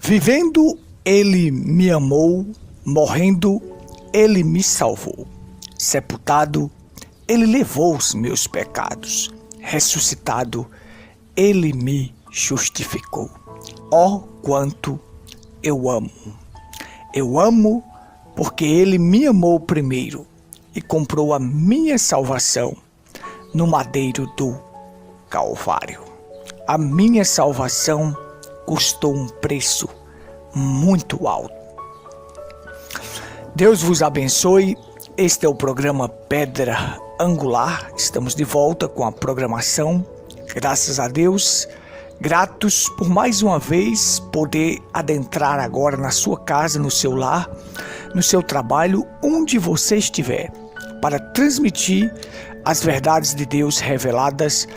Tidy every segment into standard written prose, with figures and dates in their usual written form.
Vivendo, ele me amou, morrendo, ele me salvou. Sepultado, ele levou os meus pecados. Ressuscitado, ele me justificou. Ó, quanto eu amo! Eu amo porque ele me amou primeiro e comprou a minha salvação no madeiro do Calvário. A minha salvação custou um preço muito alto. Deus vos abençoe. Este é o programa Pedra Angular. Estamos de volta com a programação. Graças a Deus, gratos por mais uma vez poder adentrar agora na sua casa, no seu lar, no seu trabalho, onde você estiver, para transmitir as verdades de Deus reveladas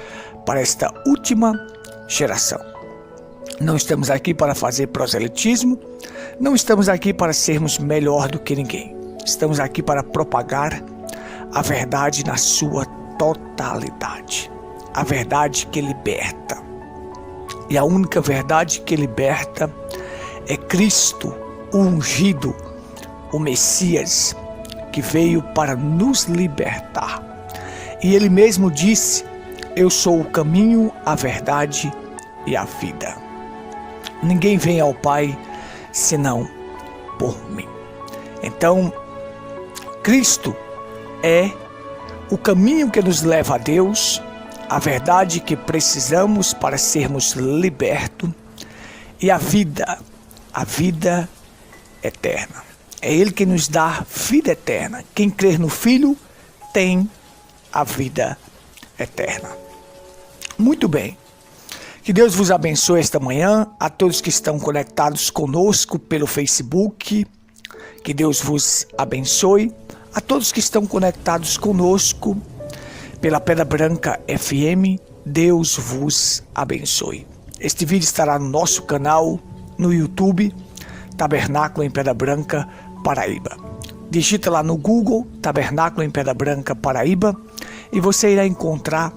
para esta última geração. Não estamos aqui para fazer proselitismo, não estamos aqui para sermos melhor do que ninguém. Estamos aqui para propagar a verdade na sua totalidade. A verdade que liberta. E a única verdade que liberta é Cristo, o ungido, o Messias, que veio para nos libertar. E ele mesmo disse: eu sou o caminho, a verdade e a vida. Ninguém vem ao Pai senão por mim. Então, Cristo é o caminho que nos leva a Deus, a verdade que precisamos para sermos libertos e a vida eterna. É Ele que nos dá vida eterna. Quem crer no Filho tem a vida eterna. Muito bem. Que Deus vos abençoe esta manhã, a todos que estão conectados conosco pelo Facebook. Que Deus vos abençoe. A todos que estão conectados conosco pela Pedra Branca FM, Deus vos abençoe. Este vídeo estará no nosso canal no YouTube, Tabernáculo em Pedra Branca, Paraíba. Digita lá no Google, Tabernáculo em Pedra Branca, Paraíba, e você irá encontrar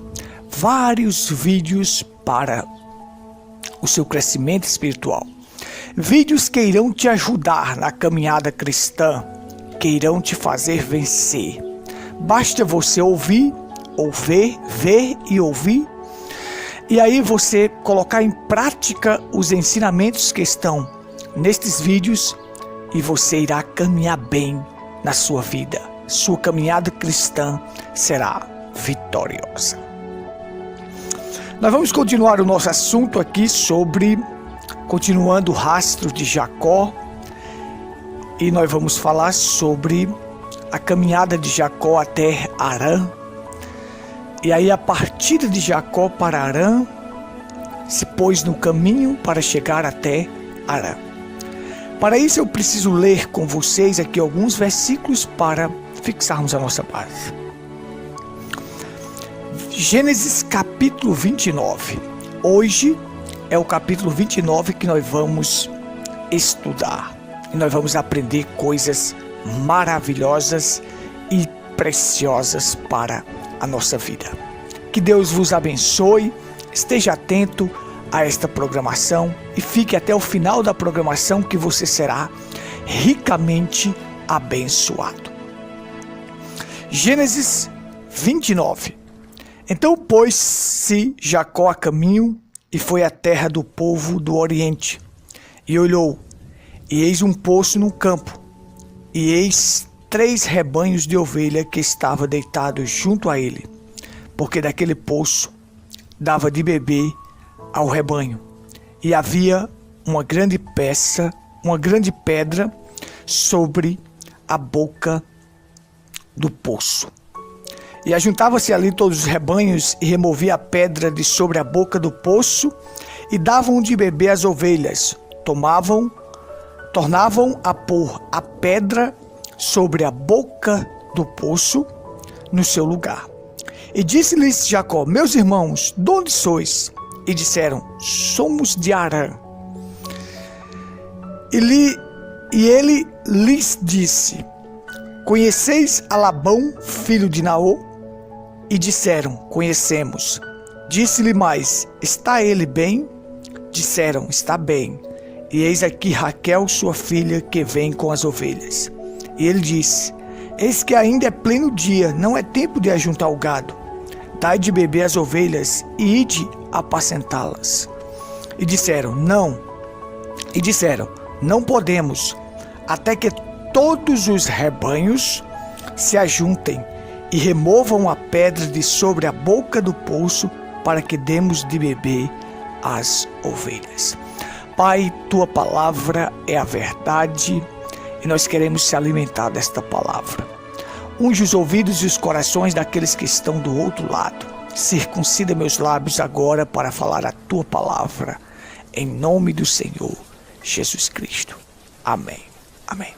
vários vídeos para o seu crescimento espiritual. Vídeos que irão te ajudar na caminhada cristã, que irão te fazer vencer. Basta você ouvir, ver e ouvir, e aí você colocar em prática os ensinamentos que estão nestes vídeos, e você irá caminhar bem na sua vida. Sua caminhada cristã será vitoriosa. Nós vamos continuar o nosso assunto aqui continuando o rastro de Jacó, e nós vamos falar sobre a caminhada de Jacó até Harã, e aí a partida de Jacó para Harã, se pôs no caminho para chegar até Harã. Para isso eu preciso ler com vocês aqui alguns versículos para fixarmos a nossa base. Gênesis capítulo 29. Hoje é o capítulo 29 que nós vamos estudar. E nós vamos aprender coisas maravilhosas e preciosas para a nossa vida. Que Deus vos abençoe. Esteja atento a esta programação e fique até o final da programação, que você será ricamente abençoado. Gênesis 29. Então pôs-se Jacó a caminho e foi à terra do povo do Oriente, e olhou, e eis um poço no campo, e eis 3 rebanhos de ovelha que estavam deitados junto a ele, porque daquele poço dava de beber ao rebanho, e havia uma grande pedra sobre a boca do poço. E ajuntava-se ali todos os rebanhos, e removia a pedra de sobre a boca do poço, e davam de beber às ovelhas. Tornavam a pôr a pedra sobre a boca do poço no seu lugar. E disse-lhes Jacó: meus irmãos, de onde sois? E disseram: somos de Harã. E ele lhes disse: conheceis a Labão, filho de Naor? E disseram: conhecemos. Disse-lhe mais: está ele bem? Disseram: está bem. e eis aqui Raquel, sua filha, que vem com as ovelhas. E ele disse: eis que ainda é pleno dia, não é tempo de ajuntar o gado. Dai de beber as ovelhas e ide apacentá-las. E disseram: não podemos, até que todos os rebanhos se ajuntem e removam a pedra de sobre a boca do poço, para que demos de beber às ovelhas. Pai, tua palavra é a verdade e nós queremos se alimentar desta palavra. Unge os ouvidos e os corações daqueles que estão do outro lado. Circuncida meus lábios agora para falar a tua palavra, em nome do Senhor Jesus Cristo. Amém. Amém.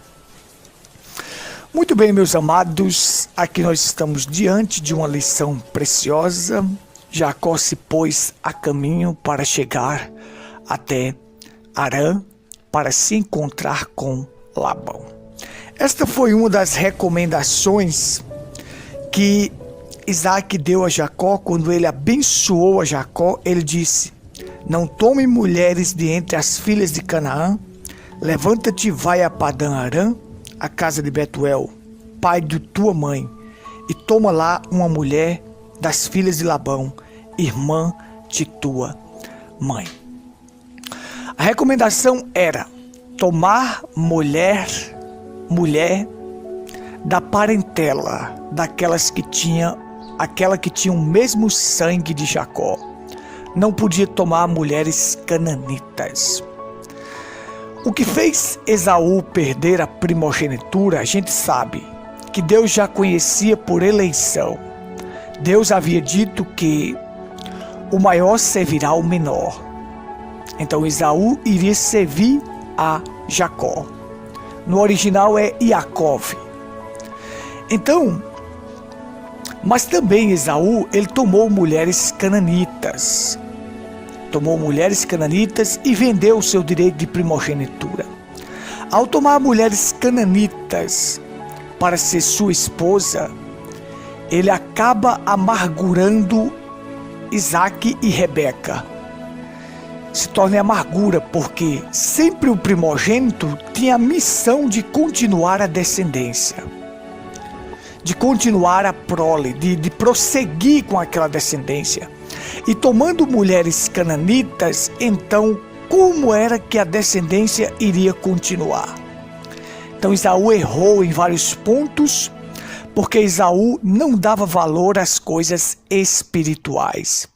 Muito bem, meus amados, aqui nós estamos diante de uma lição preciosa. Jacó se pôs a caminho para chegar até Harã, para se encontrar com Labão. Esta foi uma das recomendações que Isaac deu a Jacó. Quando ele abençoou a Jacó, ele disse: não tome mulheres de entre as filhas de Canaã, levanta-te e vai a Padã Arã, a casa de Betuel, pai de tua mãe, e toma lá uma mulher das filhas de Labão, irmã de tua mãe. A recomendação era tomar mulher da parentela, aquela que tinha o mesmo sangue de Jacó. Não podia tomar mulheres cananitas. O que fez Esaú perder a primogenitura, a gente sabe que Deus já conhecia por eleição. Deus havia dito que o maior servirá ao menor. Então Esaú iria servir a Jacó. No original é Iacov. Então, mas também Esaú, ele tomou mulheres cananitas. E vendeu o seu direito de primogenitura. Ao tomar mulheres cananitas para ser sua esposa, ele acaba amargurando Isaac e Rebeca. Se torna amargura, porque sempre o primogênito tinha a missão de continuar a descendência, de continuar a prole, de prosseguir com aquela descendência. E tomando mulheres cananitas, então como era que a descendência iria continuar? Então Esaú errou em vários pontos, porque Esaú não dava valor às coisas espirituais,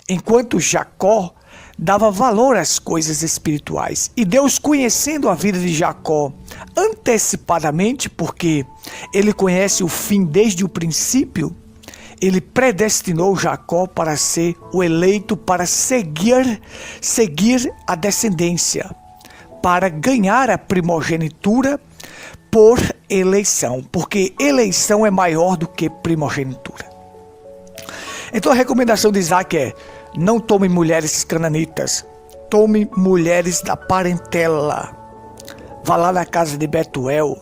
enquanto Jacó dava valor às coisas espirituais. E Deus, conhecendo a vida de Jacó antecipadamente, porque ele conhece o fim desde o princípio, ele predestinou Jacó para ser o eleito, para seguir a descendência, para ganhar a primogenitura por eleição, porque eleição é maior do que primogenitura. Então a recomendação de Isaac é: não tome mulheres cananitas, tome mulheres da parentela. Vá lá na casa de Betuel,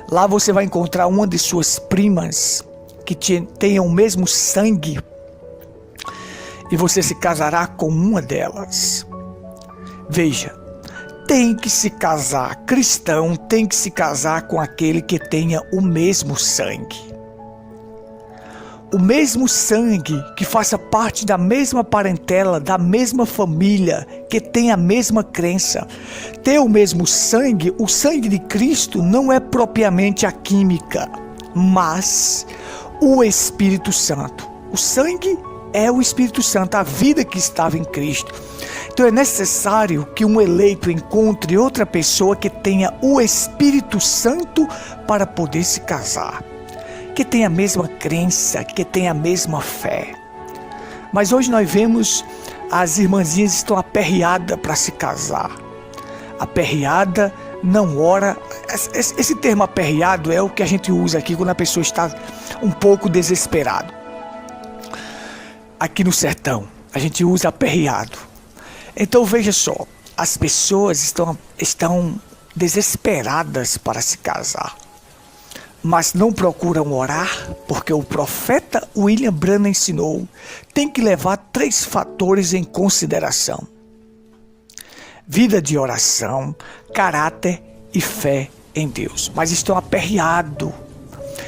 lá você vai encontrar uma de suas primas que tenha o mesmo sangue, e você se casará com uma delas. Veja, tem que se casar, cristão tem que se casar com aquele que tenha o mesmo sangue. O mesmo sangue, que faça parte da mesma parentela, da mesma família, que tenha a mesma crença. Ter o mesmo sangue, o sangue de Cristo não é propriamente a química, mas o Espírito Santo. O sangue é o Espírito Santo, a vida que estava em Cristo. Então é necessário que um eleito encontre outra pessoa que tenha o Espírito Santo para poder se casar, que tenha a mesma crença, que tenha a mesma fé. Mas hoje nós vemos as irmãzinhas estão aperreadas para se casar. Aperreada, não ora. Esse termo aperreado é o que a gente usa aqui quando a pessoa está um pouco desesperada. Aqui no sertão, a gente usa aperreado. Então veja só, as pessoas estão desesperadas para se casar, mas não procuram orar, porque o profeta William Branham ensinou, tem que levar 3 fatores em consideração. vida de oração, caráter e fé em Deus. Mas estão aperreados,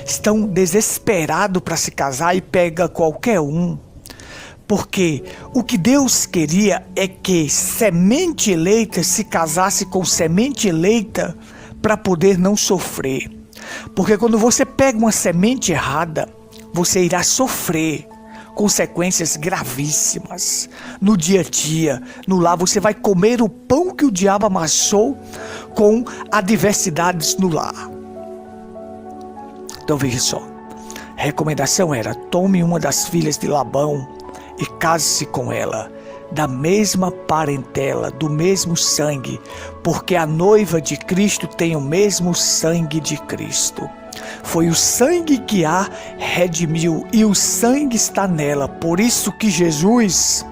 estão desesperados para se casar e pega qualquer um. Porque o que Deus queria é que semente eleita se casasse com semente eleita para poder não sofrer. Porque quando você pega uma semente errada, você irá sofrer consequências gravíssimas no dia a dia. No lar você vai comer o pão que o diabo amassou com adversidades no lar. Então veja só, a recomendação era: tome uma das filhas de Labão e case-se com ela, da mesma parentela, do mesmo sangue, porque a noiva de Cristo tem o mesmo sangue de Cristo. Foi o sangue que a redimiu e o sangue está nela. Por isso que Jesus,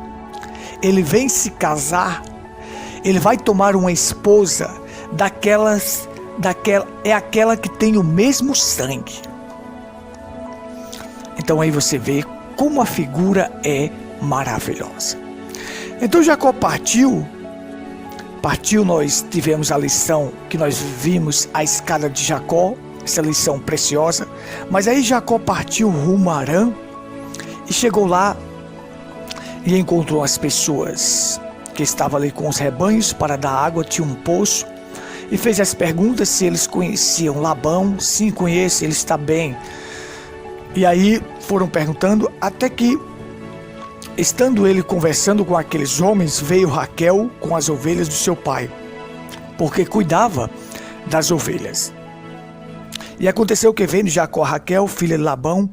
ele vem se casar, ele vai tomar uma esposa é aquela que tem o mesmo sangue. Então aí você vê como a figura é maravilhosa. Então Jacó partiu, nós tivemos a lição que nós vimos, a escada de Jacó, essa lição preciosa. Mas aí Jacó partiu rumo a Harã e chegou lá e encontrou as pessoas que estavam ali com os rebanhos para dar água. Tinha um poço e fez as perguntas se eles conheciam Labão. Sim, conhece, ele está bem. E aí foram perguntando, até que, estando ele conversando com aqueles homens, veio Raquel com as ovelhas do seu pai, porque cuidava das ovelhas. E aconteceu que, vendo Jacó Raquel, filha de Labão,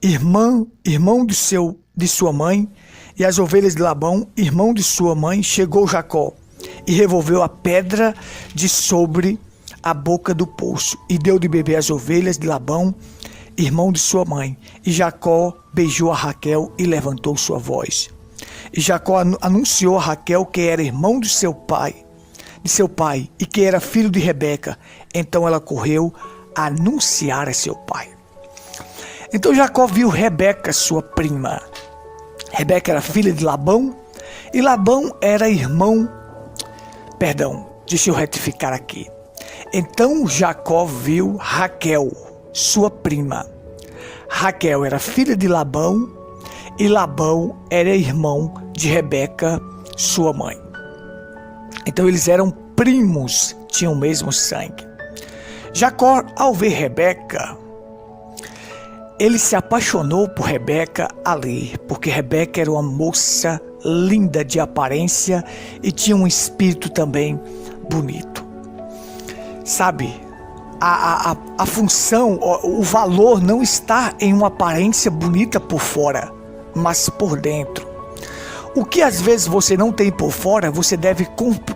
irmão de sua mãe, e as ovelhas de Labão, irmão de sua mãe, chegou Jacó e revolveu a pedra de sobre a boca do poço, e deu de beber às ovelhas de Labão, irmão de sua mãe. E Jacó beijou a Raquel e levantou sua voz. E Jacó anunciou a Raquel que era irmão de seu pai, e que era filho de Rebeca. Então ela correu a anunciar a seu pai. Então Jacó viu Rebeca, sua prima. Rebeca era filha de Labão, e Labão era irmão... deixa eu retificar aqui. Então Jacó viu Raquel, sua prima. Raquel era filha de Labão, e Labão era irmão de Rebeca, sua mãe. Então eles eram primos, tinham o mesmo sangue. Jacó, ao ver Rebeca, ele se apaixonou por Rebeca ali, porque Rebeca era uma moça linda de aparência e tinha um espírito também bonito. Sabe, a função, o valor não está em uma aparência bonita por fora, mas por dentro. O que às vezes você não tem por fora, você deve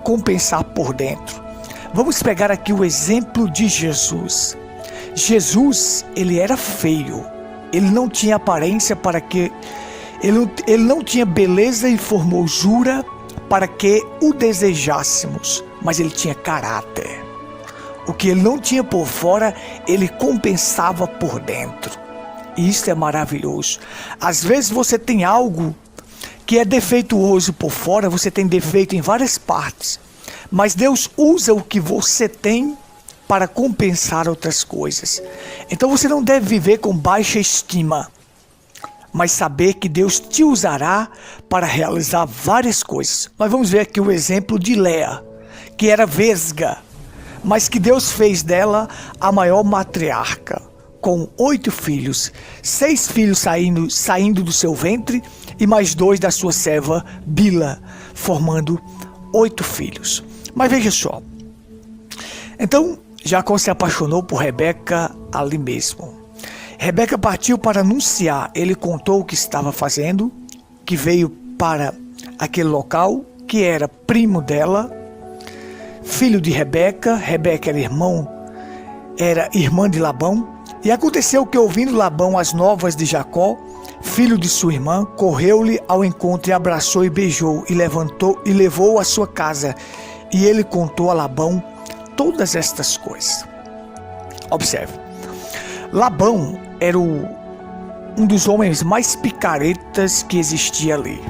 compensar por dentro. Vamos pegar aqui o exemplo de Jesus. Jesus, ele era feio, ele não tinha aparência para que... Ele não tinha beleza e formosura para que o desejássemos, mas ele tinha caráter. O que ele não tinha por fora, ele compensava por dentro. E isso é maravilhoso. Às vezes você tem algo que é defeituoso por fora, você tem defeito em várias partes, mas Deus usa o que você tem para compensar outras coisas. Então você não deve viver com baixa estima, mas saber que Deus te usará para realizar várias coisas. Nós vamos ver aqui o exemplo de Léa, que era vesga, mas que Deus fez dela a maior matriarca, com 8 filhos, 6 filhos saindo do seu ventre e mais 2 da sua serva Bila, formando 8 filhos. Mas veja só, então Jacó se apaixonou por Rebeca ali mesmo. Rebeca partiu para anunciar, ele contou o que estava fazendo, que veio para aquele local, que era primo dela, filho de Rebeca. Rebeca era irmã de Labão. E aconteceu que, ouvindo Labão as novas de Jacó, filho de sua irmã, correu-lhe ao encontro e abraçou e beijou, e levantou e levou-o à sua casa. E ele contou a Labão todas estas coisas. Observe, Labão era um dos homens mais picaretas que existia ali.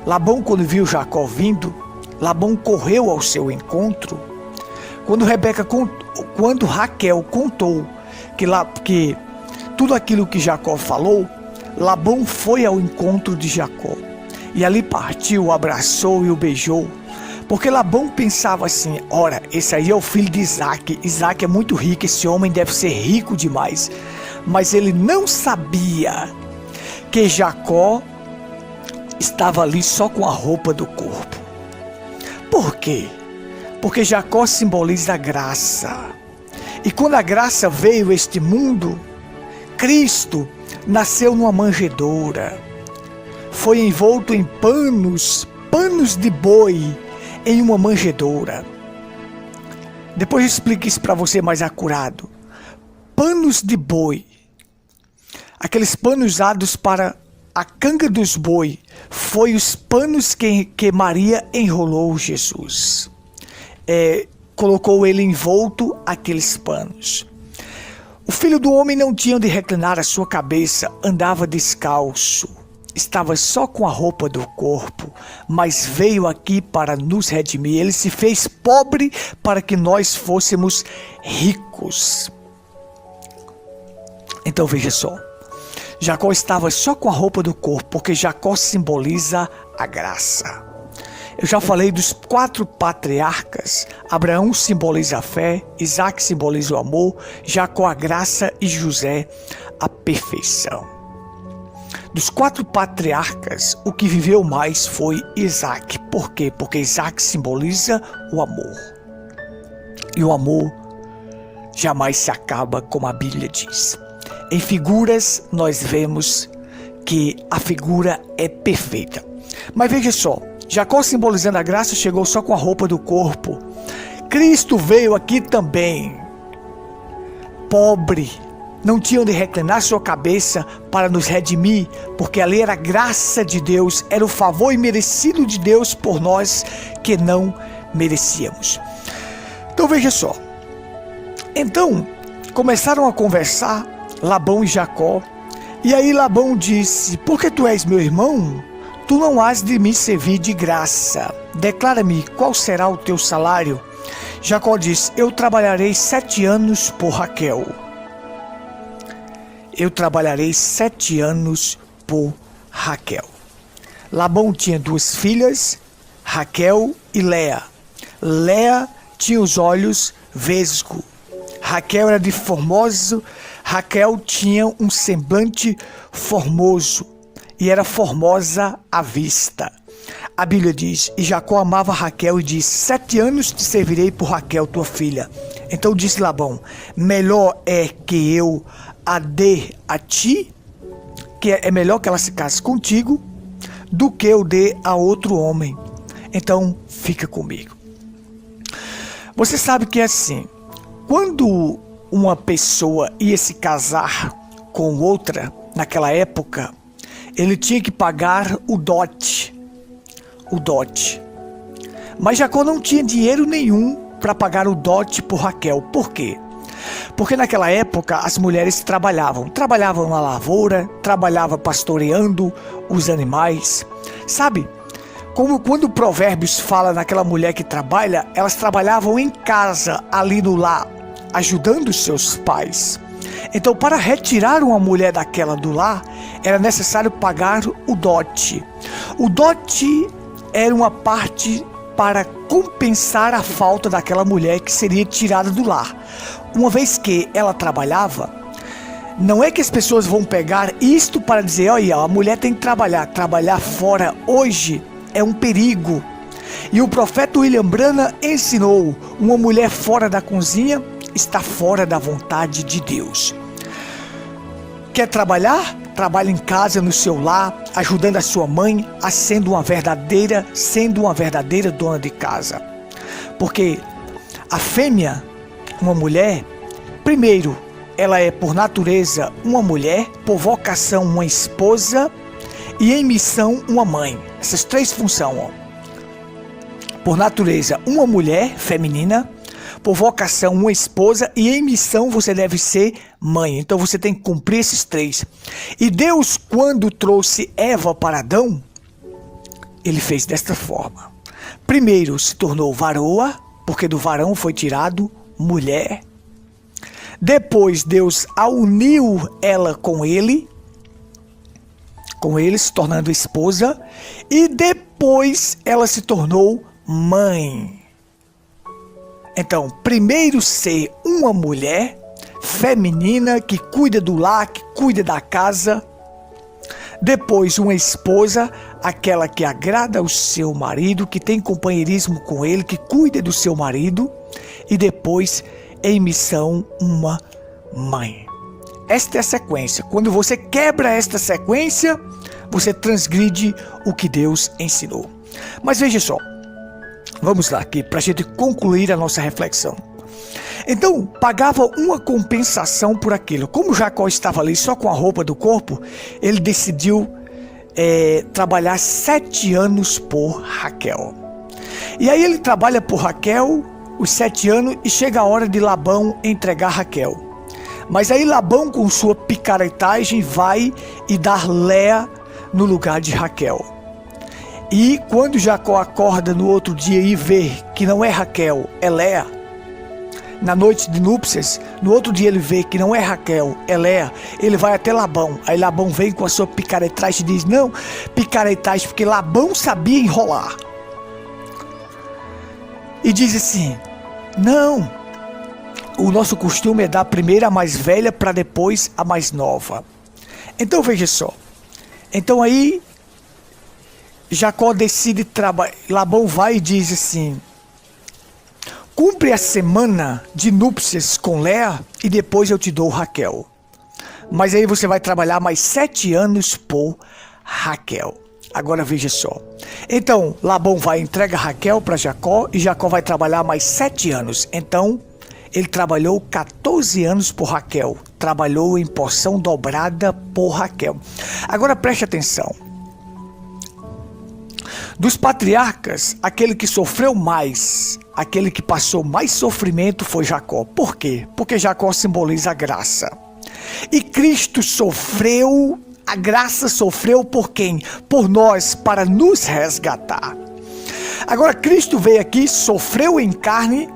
Labão, quando viu Jacó vindo, Labão correu ao seu encontro. Quando Raquel contou que tudo aquilo que Jacó falou, Labão foi ao encontro de Jacó. E ali partiu, o abraçou e o beijou. Porque Labão pensava assim: ora, esse aí é o filho de Isaque. Isaque é muito rico, esse homem deve ser rico demais. Mas ele não sabia que Jacó estava ali só com a roupa do corpo. Por quê? Porque Jacó simboliza a graça. E quando a graça veio a este mundo, Cristo nasceu numa manjedoura. Foi envolto em panos de boi, em uma manjedoura. Depois eu explico isso para você mais acurado. Panos de boi. Aqueles panos usados para a canga dos boi. Foi os panos que Maria enrolou Jesus. Colocou ele envolto aqueles panos. O filho do homem não tinha onde reclinar a sua cabeça, andava descalço, estava só com a roupa do corpo, mas veio aqui para nos redimir. Ele se fez pobre para que nós fôssemos ricos. Então veja só, Jacó estava só com a roupa do corpo, porque Jacó simboliza a graça. Eu já falei dos 4 patriarcas. Abraão simboliza a fé, Isaque simboliza o amor, Jacó a graça e José a perfeição. Dos 4 patriarcas, o que viveu mais foi Isaque. Por quê? Porque Isaque simboliza o amor. E o amor jamais se acaba, como a Bíblia diz. Em figuras, nós vemos que a figura é perfeita. Mas veja só, Jacó simbolizando a graça chegou só com a roupa do corpo. Cristo veio aqui também, pobre, não tinha onde reclinar sua cabeça para nos redimir, porque ali era a graça de Deus, era o favor imerecido de Deus por nós que não merecíamos. Então veja só, então começaram a conversar Labão e Jacó, e aí Labão disse: porque tu és meu irmão, tu não has de me servir de graça. Declara-me qual será o teu salário. Jacó disse: eu trabalharei 7 anos por Raquel. Eu trabalharei 7 anos por Raquel. Labão tinha 2 filhas, Raquel e Léa. Léa tinha os olhos vesgo. Raquel era de formoso. Raquel tinha um semblante formoso e era formosa à vista. A Bíblia diz: e Jacó amava Raquel e disse: 7 anos te servirei por Raquel, tua filha. Então disse Labão: melhor é que eu a dê a ti, que é melhor que ela se case contigo, do que eu dê a outro homem. Então fica comigo. Você sabe que é assim, quando uma pessoa ia se casar com outra, naquela época, ele tinha que pagar o dote. Mas Jacó não tinha dinheiro nenhum para pagar o dote por Raquel. Por quê? Porque naquela época as mulheres trabalhavam na lavoura, trabalhavam pastoreando os animais. Sabe? Como quando o Provérbios fala naquela mulher que trabalha, elas trabalhavam em casa, ali no lar, ajudando os seus pais. Então, para retirar uma mulher daquela do lar, era necessário pagar o dote. O dote era uma parte para compensar a falta daquela mulher que seria tirada do lar. Uma vez que ela trabalhava, não é que as pessoas vão pegar isto para dizer: olha, a mulher tem que trabalhar fora hoje é um perigo. E o profeta William Branham ensinou: uma mulher fora da cozinha está fora da vontade de Deus. Quer trabalhar? Trabalhe em casa, no seu lar, ajudando a sua mãe a sendo uma verdadeira dona de casa. Porque a fêmea, uma mulher, primeiro, ela é por natureza uma mulher, por vocação uma esposa e em missão uma mãe. Essas 3 funções, por natureza uma mulher feminina, por vocação uma esposa e em missão você deve ser mãe. Então você tem que cumprir esses 3. E Deus, quando trouxe Eva para Adão, ele fez desta forma: primeiro se tornou varoa, porque do varão foi tirado mulher. Depois Deus a uniu ela com ele se tornando esposa, e depois ela se tornou mãe. Então, primeiro ser uma mulher feminina que cuida do lar, que cuida da casa. Depois uma esposa, aquela que agrada ao seu marido, que tem companheirismo com ele, que cuida do seu marido. E depois, em missão, uma mãe. Esta é a sequência. Quando você quebra esta sequência, você transgride o que Deus ensinou. Mas veja só, vamos lá aqui para a gente concluir a nossa reflexão. Então, pagava uma compensação por aquilo. Como Jacó estava ali só com a roupa do corpo, ele decidiu trabalhar 7 anos por Raquel. E aí ele trabalha por Raquel os 7 anos e chega a hora de Labão entregar Raquel. Mas aí Labão, com sua picaretagem, vai e dá Léa no lugar de Raquel. E quando Jacó acorda no outro dia e vê que não é Raquel, é Léa, na noite de núpcias, no outro dia ele vê que não é Raquel, é Léa, ele vai até Labão. Aí Labão vem com a sua picaretagem e diz, não, picaretagem, porque Labão sabia enrolar. E diz assim, não, o nosso costume é dar primeiro a mais velha para depois a mais nova. Então veja só, então aí Jacó decide trabalhar, Labão vai e diz assim, cumpre a semana de núpcias com Léa e depois eu te dou Raquel. Mas aí você vai trabalhar mais 7 anos por Raquel. Agora veja só. Então Labão vai e entrega Raquel para Jacó e Jacó vai trabalhar mais 7 anos. Então ele trabalhou 14 anos por Raquel. Trabalhou em porção dobrada por Raquel. Agora preste atenção. Dos patriarcas, aquele que sofreu mais, aquele que passou mais sofrimento foi Jacó. Por quê? Porque Jacó simboliza a graça. E Cristo sofreu, a graça sofreu por quem? Por nós, para nos resgatar. Agora Cristo veio aqui, sofreu em carne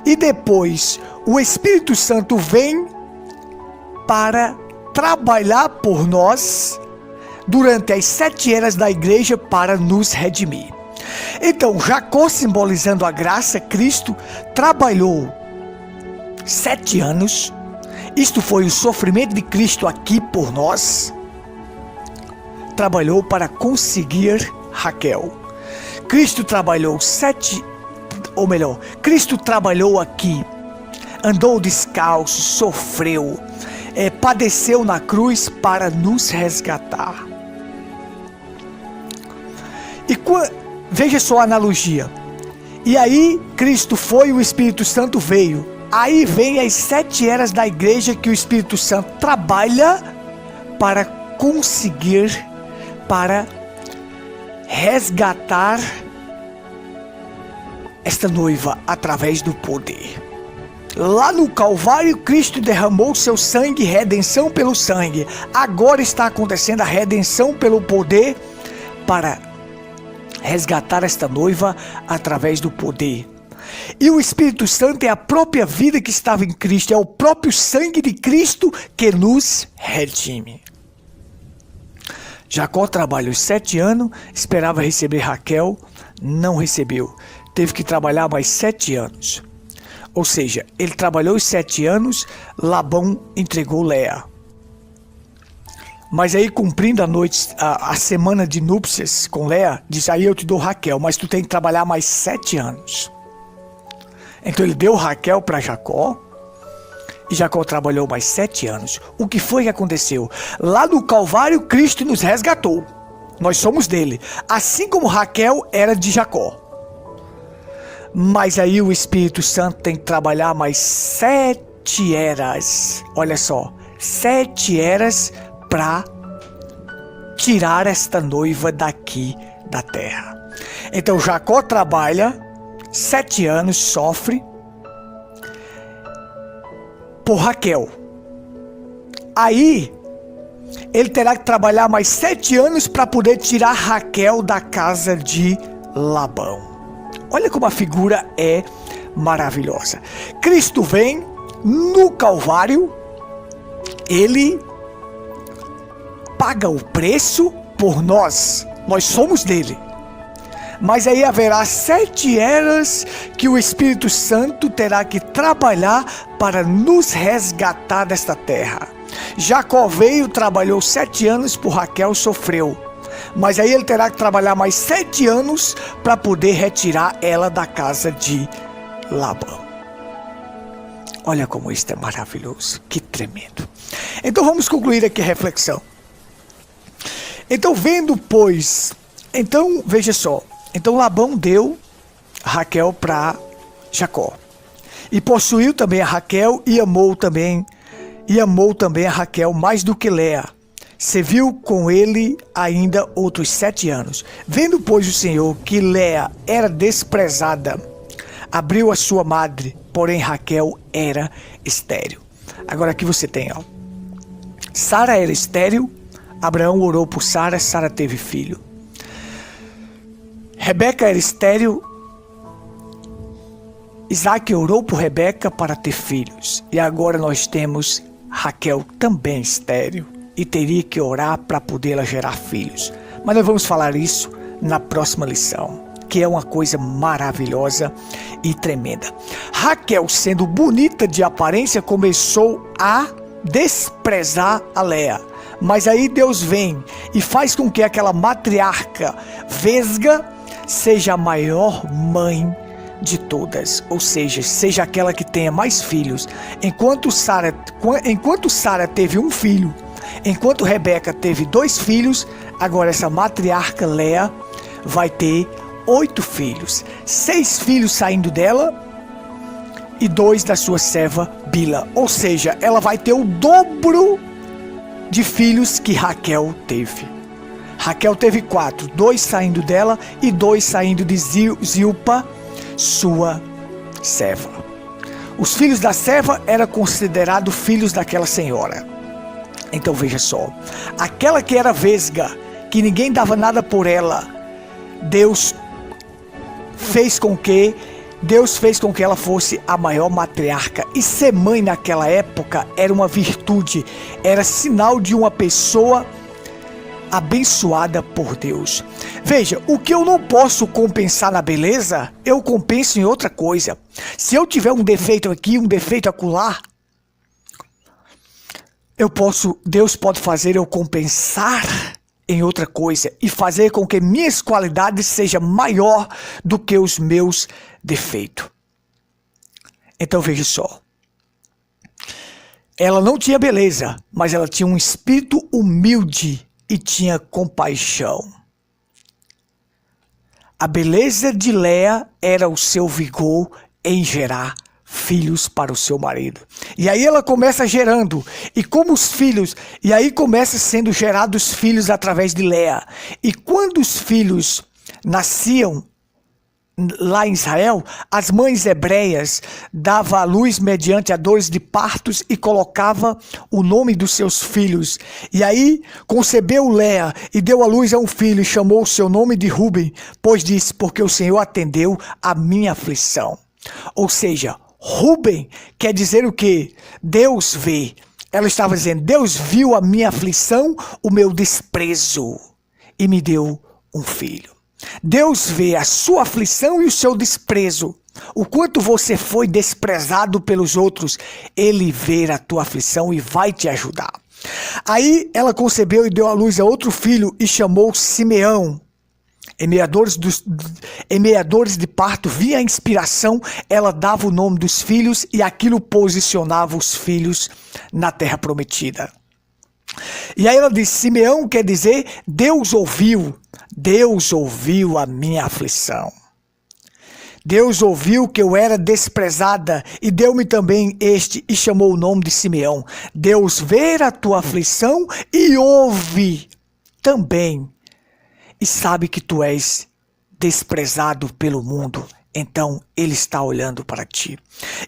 e depois o Espírito Santo vem para trabalhar por nós durante as 7 eras da igreja para nos redimir. Então Jacó, simbolizando a graça, Cristo trabalhou 7 anos. Isto foi o sofrimento de Cristo aqui por nós. Trabalhou para conseguir Raquel. Cristo trabalhou Cristo trabalhou aqui, andou descalço, sofreu, padeceu na cruz para nos resgatar. E veja só a analogia. E aí Cristo foi, o Espírito Santo veio. Aí vem as 7 eras da igreja que o Espírito Santo trabalha para conseguir, para resgatar esta noiva através do poder. Lá no Calvário, Cristo derramou seu sangue, redenção pelo sangue. Agora está acontecendo a redenção pelo poder para resgatar esta noiva através do poder. E o Espírito Santo é a própria vida que estava em Cristo, é o próprio sangue de Cristo que nos redime. Jacó trabalhou 7 anos, esperava receber Raquel, não recebeu. Teve que trabalhar mais 7 anos. Ou seja, ele trabalhou os 7 anos, Labão entregou Léa. Mas aí, cumprindo a semana de núpcias com Léa, diz, aí eu te dou Raquel, mas tu tem que trabalhar mais 7 anos. Então ele deu Raquel para Jacó, e Jacó trabalhou mais 7 anos. O que foi que aconteceu? Lá no Calvário, Cristo nos resgatou. Nós somos dele. Assim como Raquel era de Jacó. Mas aí o Espírito Santo tem que trabalhar mais 7 eras. Olha só, 7 eras para tirar esta noiva daqui da terra. Então Jacó trabalha 7 anos, sofre por Raquel. Aí ele terá que trabalhar mais 7 anos para poder tirar Raquel da casa de Labão. Olha como a figura é maravilhosa. Cristo vem no Calvário, ele paga o preço por nós somos dele. Mas aí haverá 7 eras que o Espírito Santo terá que trabalhar para nos resgatar desta terra. Jacó veio, trabalhou 7 anos por Raquel, sofreu. Mas aí ele terá que trabalhar mais 7 anos para poder retirar ela da casa de Labão. Olha como isso é maravilhoso, que tremendo. Então vamos concluir aqui a reflexão. Então veja só. Então Labão deu Raquel para Jacó. E possuiu também a Raquel e amou também a Raquel mais do que Léa. Serviu com ele ainda outros 7 anos. Vendo, pois, o Senhor que Léa era desprezada, abriu a sua madre, porém Raquel era estéril. Agora aqui você tem, ó. Sara era estéril, Abraão orou por Sara, Sara teve filho. Rebeca era estéril, Isaac orou por Rebeca para ter filhos. E agora nós temos Raquel também estéril e teria que orar para poder ela gerar filhos. Mas nós vamos falar isso na próxima lição, que é uma coisa maravilhosa e tremenda. Raquel, sendo bonita de aparência, começou a desprezar a Léa. Mas aí Deus vem e faz com que aquela matriarca vesga seja a maior mãe de todas, ou seja aquela que tenha mais filhos. Enquanto Sara teve um filho, enquanto Rebeca teve 2 filhos, agora essa matriarca Léa vai ter 8 filhos, 6 filhos saindo dela e 2 da sua serva Bila, ou seja, ela vai ter o dobro de filhos que Raquel teve. Raquel teve 4, 2 saindo dela e 2 saindo de Zilpa, sua serva. Os filhos da serva eram considerados filhos daquela senhora. Então veja só, aquela que era vesga, que ninguém dava nada por ela, Deus fez com que ela fosse a maior matriarca. E ser mãe naquela época era uma virtude, era sinal de uma pessoa abençoada por Deus. Veja, o que eu não posso compensar na beleza, eu compenso em outra coisa. Se eu tiver um defeito aqui, um defeito acolá, Deus pode fazer eu compensar em outra coisa e fazer com que minhas qualidades sejam maior do que os meus defeitos. Então veja só. Ela não tinha beleza, mas ela tinha um espírito humilde e tinha compaixão. A beleza de Léa era o seu vigor em gerar filhos para o seu marido. E aí ela começa gerando, e aí começa sendo gerados filhos através de Léa. E quando os filhos nasciam lá em Israel, as mães hebreias davam à luz mediante a dores de partos e colocava o nome dos seus filhos. E aí concebeu Léa e deu à luz a um filho e chamou o seu nome de Ruben, pois disse, porque o Senhor atendeu a minha aflição. Ou seja, Ruben quer dizer o quê? Deus vê. Ela estava dizendo, Deus viu a minha aflição, o meu desprezo e me deu um filho. Deus vê a sua aflição e o seu desprezo. O quanto você foi desprezado pelos outros, Ele vê a tua aflição e vai te ajudar. Aí ela concebeu e deu à luz a outro filho e chamou Simeão. Em meadores de parto, via a inspiração, ela dava o nome dos filhos e aquilo posicionava os filhos na terra prometida. E aí ela diz, Simeão quer dizer, Deus ouviu a minha aflição. Deus ouviu que eu era desprezada e deu-me também este e chamou o nome de Simeão. Deus vê a tua aflição e ouve também. E sabe que tu és desprezado pelo mundo então Ele está olhando para ti.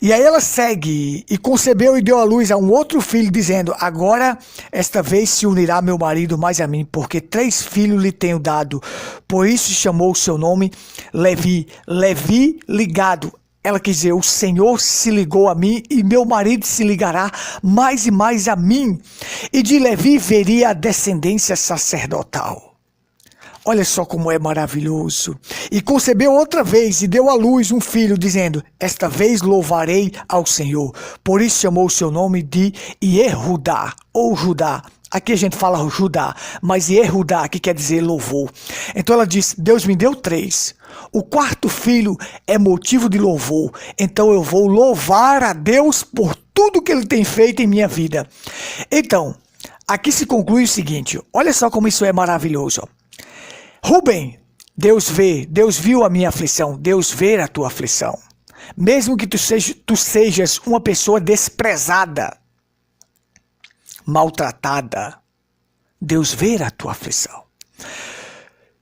E aí ela segue, e concebeu e deu à luz a um outro filho, dizendo, agora esta vez se unirá meu marido mais a mim, porque 3 filhos lhe tenho dado. Por isso chamou o seu nome Levi, Levi ligado. Ela quer dizer, o Senhor se ligou a mim e meu marido se ligará mais e mais a mim. E de Levi veria a descendência sacerdotal. Olha só como é maravilhoso. E concebeu outra vez e deu à luz um filho, dizendo, esta vez louvarei ao Senhor. Por isso chamou o seu nome de Yehudá, ou Judá. Aqui a gente fala Judá, mas Yehudá, que quer dizer louvor. Então ela diz, Deus me deu 3. O 4º filho é motivo de louvor. Então eu vou louvar a Deus por tudo que Ele tem feito em minha vida. Então, aqui se conclui o seguinte, olha só como isso é maravilhoso. Rubem, Deus viu a minha aflição, Deus vê a tua aflição. Mesmo que tu sejas uma pessoa desprezada, maltratada, Deus vê a tua aflição.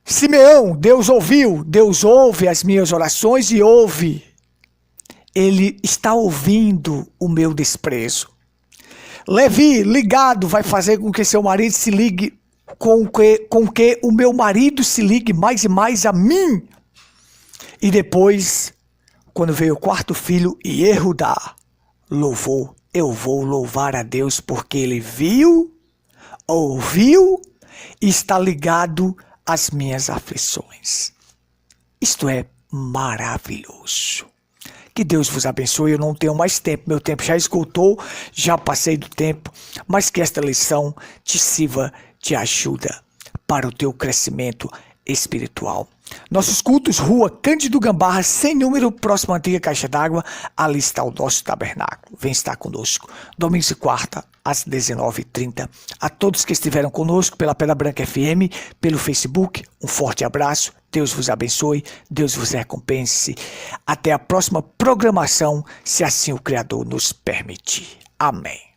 Simeão, Deus ouve as minhas orações e ouve. Ele está ouvindo o meu desprezo. Levi, ligado, vai fazer com que seu marido se ligue, com que o meu marido se ligue mais e mais a mim. E depois, quando veio o 4º filho, Yehudá, louvou. Eu vou louvar a Deus porque Ele viu, ouviu e está ligado às minhas aflições. Isto é maravilhoso. Que Deus vos abençoe. Eu não tenho mais tempo. Meu tempo já esgotou, já passei do tempo. Mas que esta lição te sirva de ajuda para o teu crescimento espiritual. Nossos cultos, Rua Cândido Gambarra, sem número, próximo à antiga Caixa d'Água, ali está o nosso tabernáculo. Vem estar conosco. Domingos e quarta, às 19h30. A todos que estiveram conosco pela Pedra Branca FM, pelo Facebook, um forte abraço. Deus vos abençoe, Deus vos recompense. Até a próxima programação, se assim o Criador nos permitir. Amém.